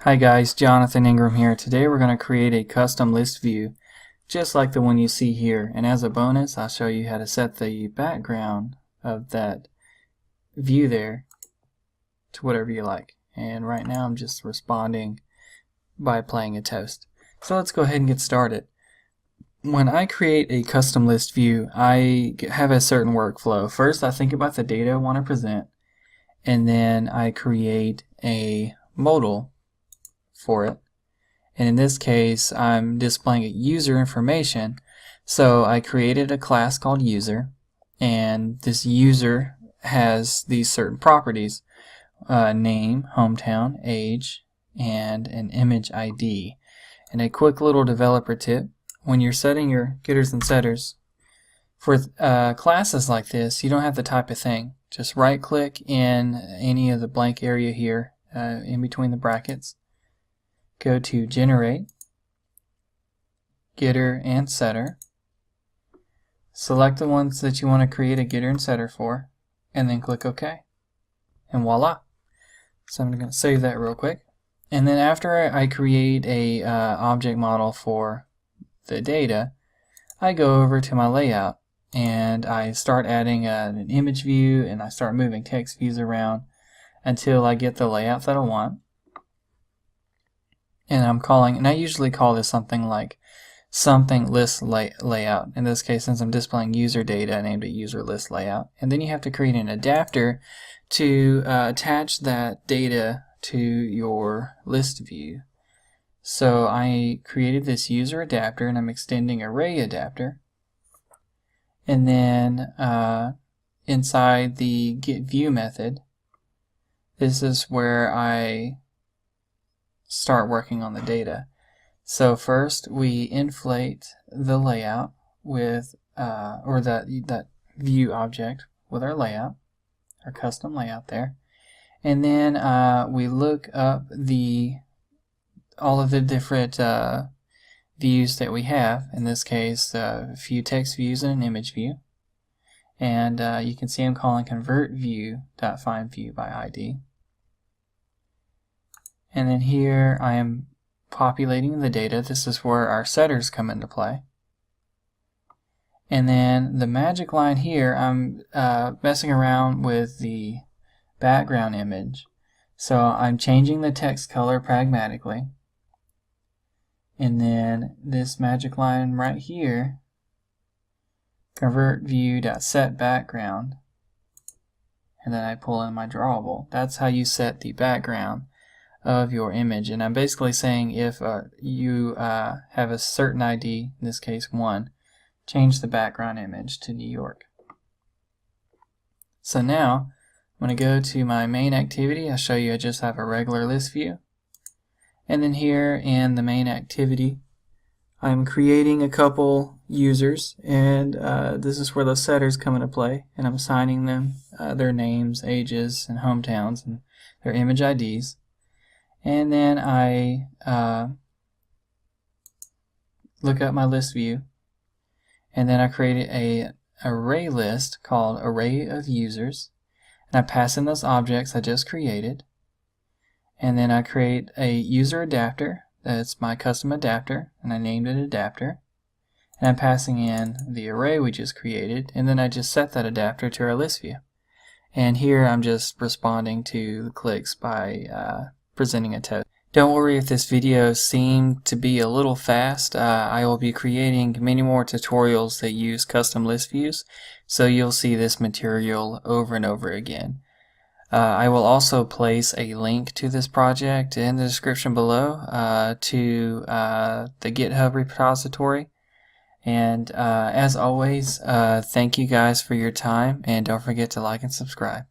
Hi guys, Jonathan Ingram here. Today we're going to create a custom list view just like the one you see here, and as a bonus I'll show you how to set the background of that view there to whatever you like. And right now I'm just responding by playing a toast. So let's go ahead and get started. When I create a custom list view, I have a certain workflow. First I think about the data I want to present, and then I create a modal for it. And in this case I'm displaying user information, so I created a class called user, and this user has these certain properties: name, hometown, age, and an image ID. And a quick little developer tip: when you're setting your getters and setters for classes like this, you don't have to type a thing. Just right click in any of the blank area here in between the brackets, go to Generate, Getter and Setter, select the ones that you want to create a getter and setter for, and then click OK. And voila! So I'm going to save that real quick. And then after I create a object model for the data, I go over to my layout and I start adding an image view, and I start moving text views around until I get the layout that I want. And I usually call this something like list layout. In this case, since I'm displaying user data, I named it user list layout. And then you have to create an adapter to attach that data to your list view. So I created this user adapter, and I'm extending array adapter. And then inside the getView method, this is where I start working on the data. So first we inflate the layout with or that view object with our layout, our custom layout there, and then we look up all of the different views that we have. In this case, a few text views and an image view, and you can see I'm calling convertView.findView by ID. And then here I am populating the data. This is where our setters come into play. And then the magic line here, I'm messing around with the background image. So I'm changing the text color pragmatically. And then this magic line right here, convertView.setBackground. And then I pull in my drawable. That's how you set the background of your image. And I'm basically saying if you have a certain ID, in this case 1, change the background image to New York. So now I'm going to go to my main activity. I'll show you I just have a regular list view, and then here in the main activity I'm creating a couple users, and this is where the setters come into play, and I'm assigning them their names, ages, and hometowns, and their image IDs. And then I look up my list view, and then I created a array list called array of users, and I pass in those objects I just created, and then I create a user adapter. That's my custom adapter, and I named it adapter, and I'm passing in the array we just created, and then I just set that adapter to our list view. And here I'm just responding to the clicks by presenting a toast. Don't worry if this video seemed to be a little fast. I will be creating many more tutorials that use custom list views, so you'll see this material over and over again. I will also place a link to this project in the description below to the GitHub repository. And as always, thank you guys for your time, and don't forget to like and subscribe.